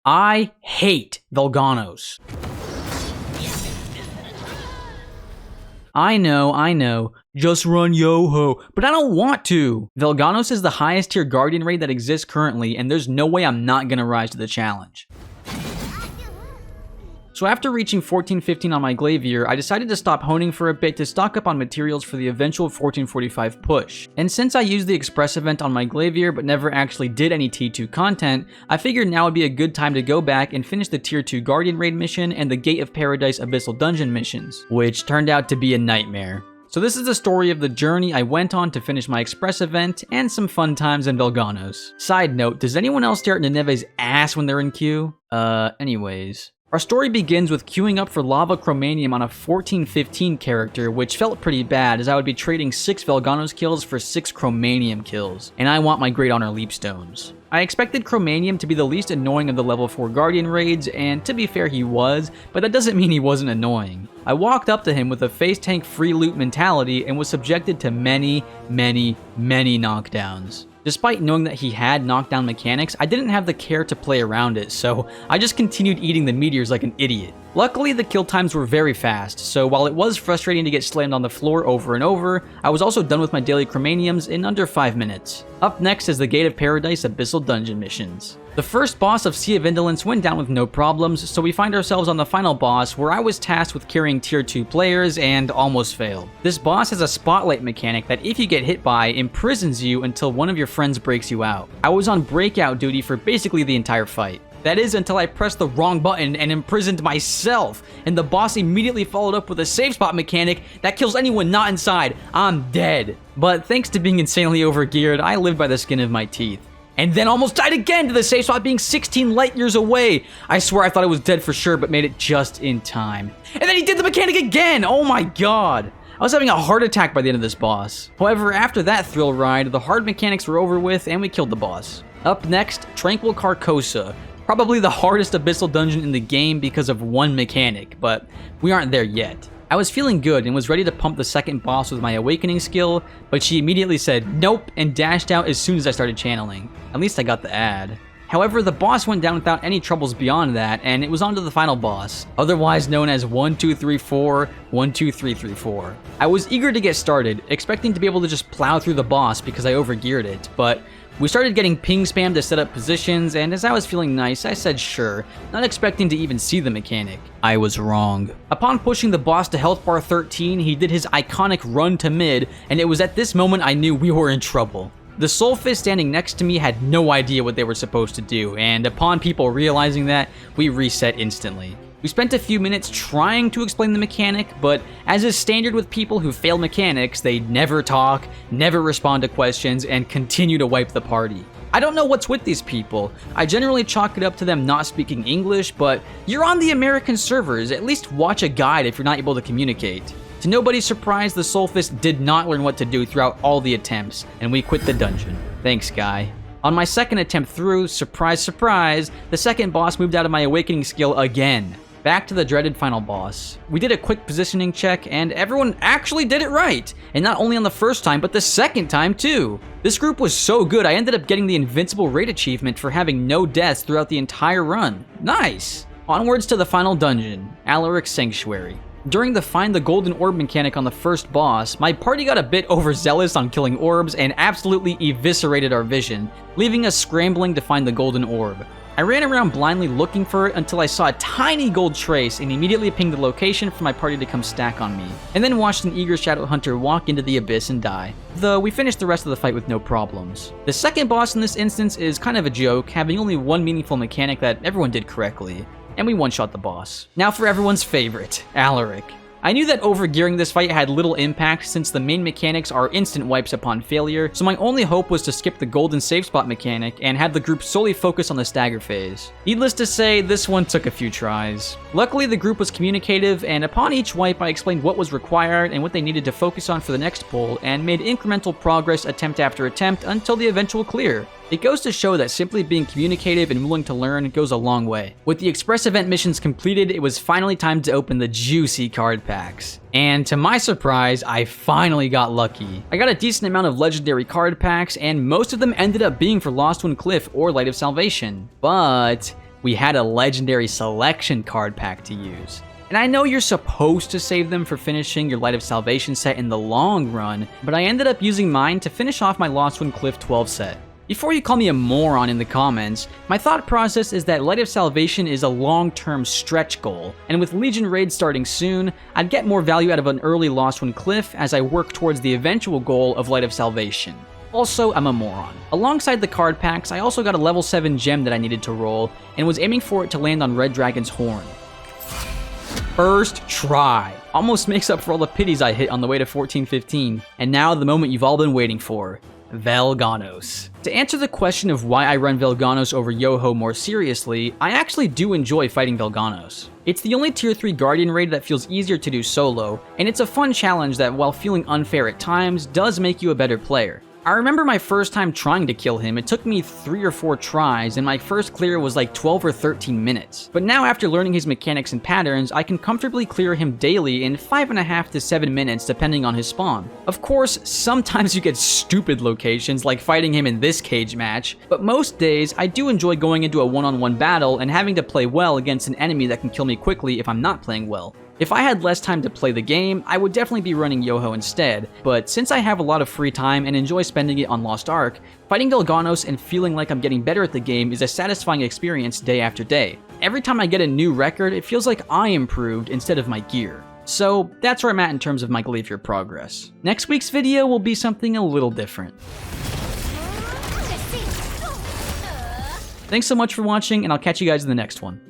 I hate Velganos. I know, just run Yo-Ho, but I don't want to! Velganos is the highest tier Guardian raid that exists currently, and there's no way I'm not gonna rise to the challenge. So after reaching 1415 on my Glaivier, I decided to stop honing for a bit to stock up on materials for the eventual 1445 push. And since I used the express event on my Glaivier but never actually did any T2 content, I figured now would be a good time to go back and finish the tier 2 Guardian raid mission and the Gate of Paradise Abyssal dungeon missions, which turned out to be a nightmare. So this is the story of the journey I went on to finish my express event and some fun times in Velganos. Side note, does anyone else stare at Neneve's ass when they're in queue? Anyways. Our story begins with queuing up for Lava Chromanium on a 1415 character, which felt pretty bad as I would be trading 6 Velganos kills for 6 Chromanium kills, and I want my Great Honor Leapstones. I expected Chromanium to be the least annoying of the level 4 Guardian raids, and to be fair he was, but that doesn't mean he wasn't annoying. I walked up to him with a face tank free loot mentality and was subjected to many knockdowns. Despite knowing that he had knockdown mechanics, I didn't have the care to play around it, so I just continued eating the meteors like an idiot. Luckily, the kill times were very fast, so while it was frustrating to get slammed on the floor over and over, I was also done with my daily Chromaniums in under 5 minutes. Up next is the Gate of Paradise Abyssal dungeon missions. The first boss of Sea of Indolence went down with no problems, so we find ourselves on the final boss where I was tasked with carrying tier 2 players and almost failed. This boss has a spotlight mechanic that if you get hit by, imprisons you until one of your friends breaks you out. I was on breakout duty for basically the entire fight. That is until I pressed the wrong button and imprisoned myself, and the boss immediately followed up with a safe spot mechanic that kills anyone not inside. I'm dead. But thanks to being insanely overgeared, I lived by the skin of my teeth. And then almost died again to the safe spot being 16 light years away. I swear I thought I was dead for sure, but made it just in time. And then he did the mechanic again! Oh my god! I was having a heart attack by the end of this boss. However, after that thrill ride, the hard mechanics were over with and we killed the boss. Up next, Tranquil Carcosa. Probably the hardest Abyssal dungeon in the game because of one mechanic, but we aren't there yet. I was feeling good and was ready to pump the second boss with my awakening skill, but she immediately said nope and dashed out as soon as I started channeling. At least I got the ad. However, the boss went down without any troubles beyond that, and it was on to the final boss, otherwise known as 1234, 12334. I was eager to get started, expecting to be able to just plow through the boss because I overgeared it, but we started getting ping spam to set up positions, and as I was feeling nice, I said sure, not expecting to even see the mechanic. I was wrong. Upon pushing the boss to health bar 13, he did his iconic run to mid, and it was at this moment I knew we were in trouble. The Soulfist standing next to me had no idea what they were supposed to do, and upon people realizing that, we reset instantly. We spent a few minutes trying to explain the mechanic, but as is standard with people who fail mechanics, they never talk, never respond to questions, and continue to wipe the party. I don't know what's with these people. I generally chalk it up to them not speaking English, but you're on the American servers, at least watch a guide if you're not able to communicate. To nobody's surprise, the Soulfist did not learn what to do throughout all the attempts, and we quit the dungeon. Thanks, guy. On my second attempt through, surprise surprise, the second boss moved out of my awakening skill again. Back to the dreaded final boss. We did a quick positioning check, and everyone actually did it right! And not only on the first time, but the second time too! This group was so good, I ended up getting the Invincible Raid achievement for having no deaths throughout the entire run. Nice! Onwards to the final dungeon, Alaric's Sanctuary. During the Find the Golden Orb mechanic on the first boss, my party got a bit overzealous on killing orbs and absolutely eviscerated our vision, leaving us scrambling to find the Golden Orb. I ran around blindly looking for it until I saw a tiny gold trace and immediately pinged the location for my party to come stack on me, and then watched an eager Shadow Hunter walk into the abyss and die. Though we finished the rest of the fight with no problems. The second boss in this instance is kind of a joke, having only one meaningful mechanic that everyone did correctly, and we one-shot the boss. Now for everyone's favorite, Alaric. I knew that overgearing this fight had little impact since the main mechanics are instant wipes upon failure, so my only hope was to skip the golden save spot mechanic and have the group solely focus on the stagger phase. Needless to say, this one took a few tries. Luckily, the group was communicative, and upon each wipe I explained what was required and what they needed to focus on for the next pull, and made incremental progress attempt after attempt until the eventual clear. It goes to show that simply being communicative and willing to learn goes a long way. With the express event missions completed, it was finally time to open the juicy card packs. And to my surprise, I finally got lucky. I got a decent amount of legendary card packs, and most of them ended up being for Lost One Cliff or Light of Salvation. But we had a legendary selection card pack to use. And I know you're supposed to save them for finishing your Light of Salvation set in the long run, but I ended up using mine to finish off my Lost Wind Cliff 12 set. Before you call me a moron in the comments, my thought process is that Light of Salvation is a long-term stretch goal, and with Legion raids starting soon, I'd get more value out of an early Lost Wind Cliff as I work towards the eventual goal of Light of Salvation. Also, I'm a moron. Alongside the card packs, I also got a level 7 gem that I needed to roll, and was aiming for it to land on Red Dragon's horn. First try. Almost makes up for all the pities I hit on the way to 1415. And now the moment you've all been waiting for. Velganos. To answer the question of why I run Velganos over Yoho more seriously, I actually do enjoy fighting Velganos. It's the only tier 3 Guardian raid that feels easier to do solo, and it's a fun challenge that, while feeling unfair at times, does make you a better player. I remember my first time trying to kill him, it took me 3 or 4 tries, and my first clear was like 12 or 13 minutes. But now, after learning his mechanics and patterns, I can comfortably clear him daily in 5.5 to 7 minutes depending on his spawn. Of course, sometimes you get stupid locations like fighting him in this cage match, but most days I do enjoy going into a one-on-one battle and having to play well against an enemy that can kill me quickly if I'm not playing well. If I had less time to play the game, I would definitely be running Yoho instead, but since I have a lot of free time and enjoy spending it on Lost Ark, fighting Velganos and feeling like I'm getting better at the game is a satisfying experience day after day. Every time I get a new record, it feels like I improved instead of my gear. So that's where I'm at in terms of my Glaivier progress. Next week's video will be something a little different. Thanks so much for watching, and I'll catch you guys in the next one.